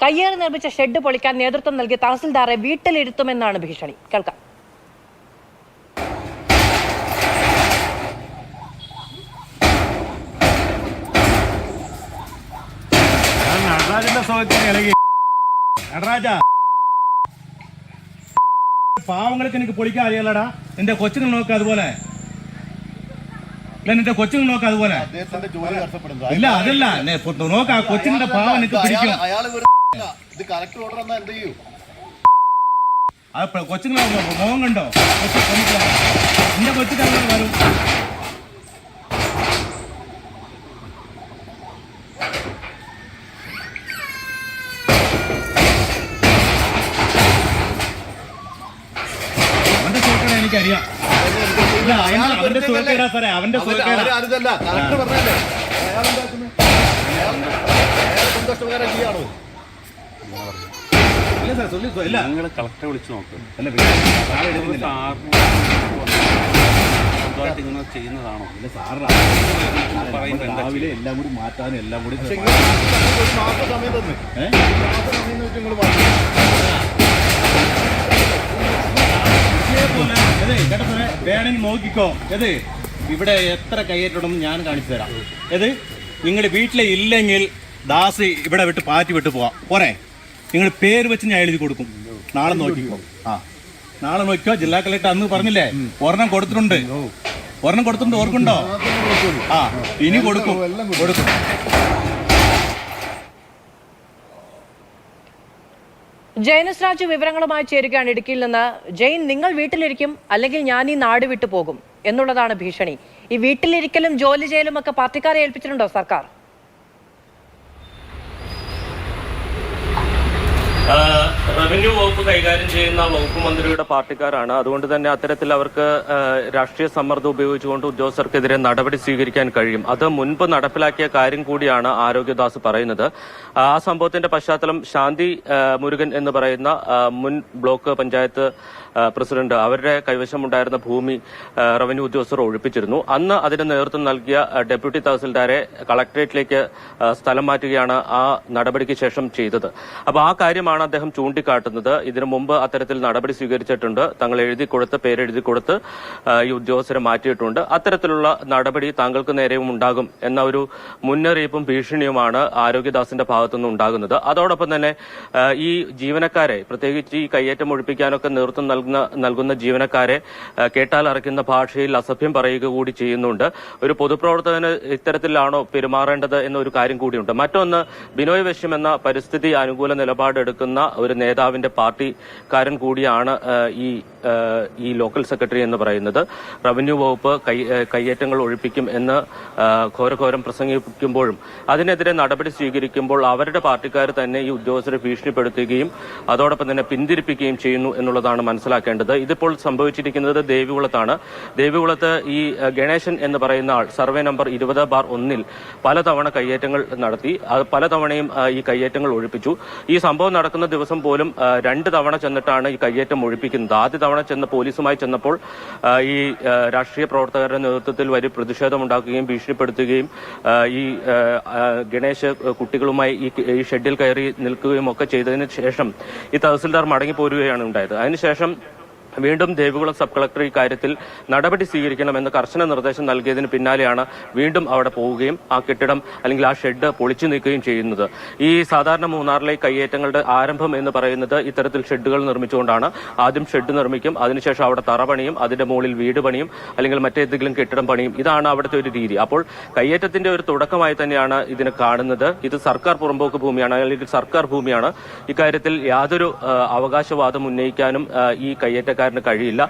കയ്യേറി നിർമ്മിച്ച ഷെഡ് പൊളിക്കാൻ നേതൃത്വം നൽകിയ തഹസിൽദാറെ വീട്ടിലിരുത്തുമെന്നാണ് ഭീഷണി. കേൾക്കാം. പാവങ്ങൾക്ക് എനിക്ക് പൊളിക്കാൻ അറിയാലടാ. നിന്റെ കൊച്ചുങ്ങൾ നോക്കുക അതുപോലെ, നിന്റെ കൊച്ചുങ്ങൾ നോക്കുക അതുപോലെ. ഇല്ല അതല്ല നോക്ക, കൊച്ചുങ്ങളുടെ പാവം എനിക്ക് പിടിക്കും. കൊച്ചുങ്ങളെ മോഹം കണ്ടോ? നിന്റെ കൊച്ചുങ്ങൾ വരും. എനിക്കറിയാം. അവന്റെ സുഖക്കേടാ സാറേ, അവന്റെ സുഖക്കേടാ. നിങ്ങള് കളക്ടറെ വിളിച്ചു നോക്കും. ഇങ്ങനെ ചെയ്യുന്നതാണോ? രാവിലെ എല്ലാം കൂടി മാറ്റാനും എല്ലാം കൂടി വേണമെങ്കിൽ നോക്കിക്കോ. ഇത് ഇവിടെ എത്ര കയ്യേറ്റം ഞാൻ കാണിച്ചു തരാം. ഇത് നിങ്ങൾ വീട്ടിലെ ഇല്ലെങ്കിൽ ദാസ് ഇവിടെ വിട്ട് പാറ്റി വിട്ട് പോവാം. പോരെ, നിങ്ങൾ പേര് വെച്ച് ഞാൻ എഴുതി കൊടുക്കും. നാളെ നോക്കിക്കോ. നാളെ നോക്കിക്കോ. ജില്ലാ കളക്ടർ അന്ന് പറഞ്ഞില്ലേ ഒരെണ്ണം കൊടുത്തിട്ടുണ്ട്, ഓർക്കുണ്ടോ? ഇനി കൊടുക്കും. ജയനസ് രാജു വിവരങ്ങളുമായി ചേരുകയാണ് ഇടുക്കിയിൽ നിന്ന്. ജയൻ, നിങ്ങൾ വീട്ടിലിരിക്കും അല്ലെങ്കിൽ ഞാൻ ഈ നാട് വിട്ടു പോകും എന്നുള്ളതാണ് ഭീഷണി. ഈ വീട്ടിലിരിക്കലും ജോലി ചെയ്യലും ഒക്കെ പാർട്ടിക്കാരെ ഏൽപ്പിച്ചിട്ടുണ്ടോ സർക്കാർ? റവന്യൂ വകുപ്പ് കൈകാര്യം ചെയ്യുന്ന വകുപ്പ് മന്ത്രിയുടെ പാർട്ടിക്കാരാണ്. അതുകൊണ്ട് തന്നെ അത്തരത്തിൽ അവർക്ക് രാഷ്ട്രീയ സമ്മർദ്ദം ഉപയോഗിച്ചുകൊണ്ട് ഉദ്യോഗസ്ഥർക്കെതിരെ നടപടി സ്വീകരിക്കാൻ കഴിയും. അത് മുൻപ് നടപ്പിലാക്കിയ കാര്യം കൂടിയാണ് ആരോഗ്യദാസ് പറയുന്നത്. ആ സംഭവത്തിന്റെ പശ്ചാത്തലം ശാന്തി മുരുകൻ എന്ന് പറയുന്ന മുൻ ബ്ലോക്ക് പഞ്ചായത്ത് പ്രസിഡന്റ്, അവരുടെ കൈവശമുണ്ടായിരുന്ന ഭൂമി റവന്യൂ ഉദ്യോഗസ്ഥർ ഒഴിപ്പിച്ചിരുന്നു. അന്ന് അതിന് നേതൃത്വം നൽകിയ ഡെപ്യൂട്ടി തഹസിൽദാരെ കളക്ടറേറ്റിലേക്ക് സ്ഥലം മാറ്റുകയാണ് ആ നടപടിക്ക് ശേഷം ചെയ്തത്. അപ്പോൾ ആ കാര്യമാണ് അദ്ദേഹം ചൂണ്ടിക്കാട്ടുന്നത്. ഇതിനു മുമ്പ് അത്തരത്തിൽ നടപടി സ്വീകരിച്ചിട്ടുണ്ട്. തങ്ങൾ പേരെഴുതി കൊടുത്ത് ഈ ഉദ്യോഗസ്ഥരെ മാറ്റിയിട്ടുണ്ട്. അത്തരത്തിലുള്ള നടപടി താങ്കൾക്ക് നേരെയും ഉണ്ടാകും എന്ന ഒരു മുന്നറിയിപ്പും ഭീഷണിയുമാണ് ആരോഗ്യദാസിന്റെ ഭാഗത്തുനിന്ന് ഉണ്ടാകുന്നത്. അതോടൊപ്പം തന്നെ ഈ ജീവനക്കാരെ, പ്രത്യേകിച്ച് ഈ കയ്യേറ്റം ഒഴിപ്പിക്കാനൊക്കെ നേതൃത്വം നൽകുന്ന ജീവനക്കാരെ കേട്ടാലറയ്ക്കുന്ന ഭാഷയിൽ അസഭ്യം പറയുക കൂടി ചെയ്യുന്നുണ്ട്. ഒരു പൊതുപ്രവർത്തകന് ഇത്തരത്തിലാണോ പെരുമാറേണ്ടത് എന്നൊരു കാര്യം കൂടിയുണ്ട്. മറ്റൊന്ന്, ബിനോയ് വശ്യം എന്ന പരിസ്ഥിതി അനുകൂല നിലപാടെടുക്കുന്ന ഒരു നേതാവിന്റെ പാർട്ടിക്കാരൻ കൂടിയാണ് ഈ ലോക്കൽ സെക്രട്ടറി എന്ന് പറയുന്നത്. റവന്യൂ വകുപ്പ് കയ്യേറ്റങ്ങൾ ഒഴിപ്പിക്കും എന്ന് ഘോരഘോരം പ്രസംഗിക്കുമ്പോഴും അതിനെതിരെ നടപടി സ്വീകരിക്കുമ്പോൾ അവരുടെ പാർട്ടിക്കാർ തന്നെ ഈ ഉദ്യോഗസ്ഥരെ ഭീഷണിപ്പെടുത്തുകയും അതോടൊപ്പം തന്നെ പിന്തിരിപ്പിക്കുകയും ചെയ്യുന്നു എന്നുള്ളതാണ് മനസ്സിലാക്കേണ്ടത്. ഇതിപ്പോൾ സംഭവിച്ചിരിക്കുന്നത് ദേവികുളത്താണ്. ദേവികുളത്ത് ഈ ഗണേശൻ എന്ന് പറയുന്ന ആൾ സർവേ നമ്പർ 20/1 പലതവണ കയ്യേറ്റങ്ങൾ നടത്തി. പലതവണയും ഈ കയ്യേറ്റങ്ങൾ ഒഴിപ്പിച്ചു. ഈ സംഭവം നടക്കുന്ന ദിവസം പോലും 2 തവണ ചെന്നിട്ടാണ് ഈ കയ്യേറ്റം ഒഴിപ്പിക്കുന്നത്. ആദ്യ തവണ പോലീസുമായി ചെന്നപ്പോൾ ഈ രാഷ്ട്രീയ പ്രവർത്തകരുടെ നേതൃത്വത്തിൽ വലിയ പ്രതിഷേധമുണ്ടാക്കുകയും ഭീഷണിപ്പെടുത്തുകയും ഈ ഗണേശ് കുട്ടികളുമായി ഈ ഷെഡിൽ കയറി നിൽക്കുകയും ഒക്കെ ചെയ്തതിനു ശേഷം ഈ തഹസിൽദാർ മടങ്ങിപ്പോരുകയാണ് ഉണ്ടായത്. അതിനുശേഷം വീണ്ടും ദേവികുളം സബ് കളക്ടർ ഇക്കാര്യത്തിൽ നടപടി സ്വീകരിക്കണമെന്ന് കർശന നിർദ്ദേശം നൽകിയതിന് പിന്നാലെയാണ് വീണ്ടും അവിടെ പോവുകയും ആ കെട്ടിടം അല്ലെങ്കിൽ ആ ഷെഡ് പൊളിച്ചു നീക്കുകയും ചെയ്യുന്നത്. ഈ സാധാരണ മൂന്നാറിലെ കയ്യേറ്റങ്ങളുടെ ആരംഭം എന്ന് പറയുന്നത് ഇത്തരത്തിൽ ഷെഡുകൾ നിർമ്മിച്ചുകൊണ്ടാണ്. ആദ്യം ഷെഡ് നിർമ്മിക്കും, അതിനുശേഷം അവിടെ തറ പണിയും, അതിന്റെ മുകളിൽ വീട് പണിയും അല്ലെങ്കിൽ മറ്റേതെങ്കിലും കെട്ടിടം പണിയും. ഇതാണ് അവിടുത്തെ ഒരു രീതി. അപ്പോൾ കയ്യേറ്റത്തിന്റെ ഒരു തുടക്കമായി തന്നെയാണ് ഇതിനെ കാണുന്നത്. ഇത് സർക്കാർ പുറമ്പോക്ക് ഭൂമിയാണ്, അല്ലെങ്കിൽ സർക്കാർ ഭൂമിയാണ്. ഇക്കാര്യത്തിൽ യാതൊരു അവകാശവാദം ഉന്നയിക്കാനും ഈ കയ്യേറ്റക്കാർ കഴിയില്ല.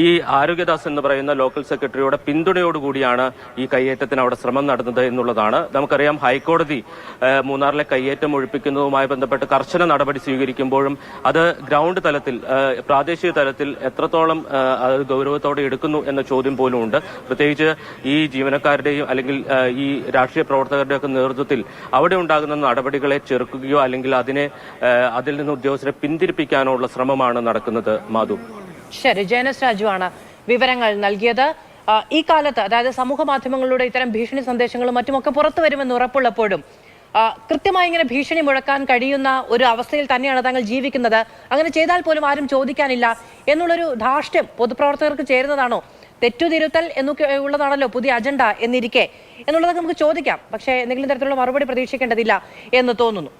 ഈ ആരോഗ്യദാസ് എന്ന് പറയുന്ന ലോക്കൽ സെക്രട്ടറിയുടെ പിന്തുണയോടുകൂടിയാണ് ഈ കയ്യേറ്റത്തിന് അവിടെ ശ്രമം നടന്നത് എന്നുള്ളതാണ്. നമുക്കറിയാം, ഹൈക്കോടതി മൂന്നാറിലെ കയ്യേറ്റം ഒഴിപ്പിക്കുന്നതുമായി ബന്ധപ്പെട്ട് കർശന നടപടി സ്വീകരിക്കുമ്പോഴും അത് ഗ്രൗണ്ട് തലത്തിൽ, പ്രാദേശിക തലത്തിൽ എത്രത്തോളം അത് ഗൗരവത്തോടെ എടുക്കുന്നു എന്ന ചോദ്യം പോലും ഉണ്ട്. പ്രത്യേകിച്ച് ഈ ജീവനക്കാരുടെയും അല്ലെങ്കിൽ ഈ രാഷ്ട്രീയ പ്രവർത്തകരുടെയും ഒക്കെ നേതൃത്വത്തിൽ അവിടെ ഉണ്ടാകുന്ന നടപടികളെ ചെറുക്കുകയോ അല്ലെങ്കിൽ അതിൽ നിന്ന് ഉദ്യോഗസ്ഥരെ പിന്തിരിപ്പിക്കാനോ ഉള്ള ശ്രമമാണ് നടക്കുന്നത്. മാധു. ശരി, ജയനസ് രാജുവാണ് വിവരങ്ങൾ നൽകിയത്. ഈ കാലത്ത്, അതായത് സമൂഹ മാധ്യമങ്ങളിലൂടെ ഇത്തരം ഭീഷണി സന്ദേശങ്ങളും മറ്റുമൊക്കെ പുറത്തു വരുമെന്ന് ഉറപ്പുള്ളപ്പോഴും കൃത്യമായി ഇങ്ങനെ ഭീഷണി മുഴക്കാൻ കഴിയുന്ന ഒരു അവസ്ഥയിൽ തന്നെയാണ് താങ്കൾ ജീവിക്കുന്നത്. അങ്ങനെ ചെയ്താൽ പോലും ആരും ചോദിക്കാനില്ല എന്നുള്ളൊരു ധാർഷ്ട്യം പൊതുപ്രവർത്തകർക്ക് ചേരുന്നതാണോ? തെറ്റുതിരുത്തൽ എന്നൊക്കെ ഉള്ളതാണല്ലോ പുതിയ അജണ്ട എന്നിരിക്കെ എന്നുള്ളതൊക്കെ നമുക്ക് ചോദിക്കാം. പക്ഷേ എന്തെങ്കിലും തരത്തിലുള്ള മറുപടി പ്രതീക്ഷിക്കേണ്ടതില്ല എന്ന് തോന്നുന്നു.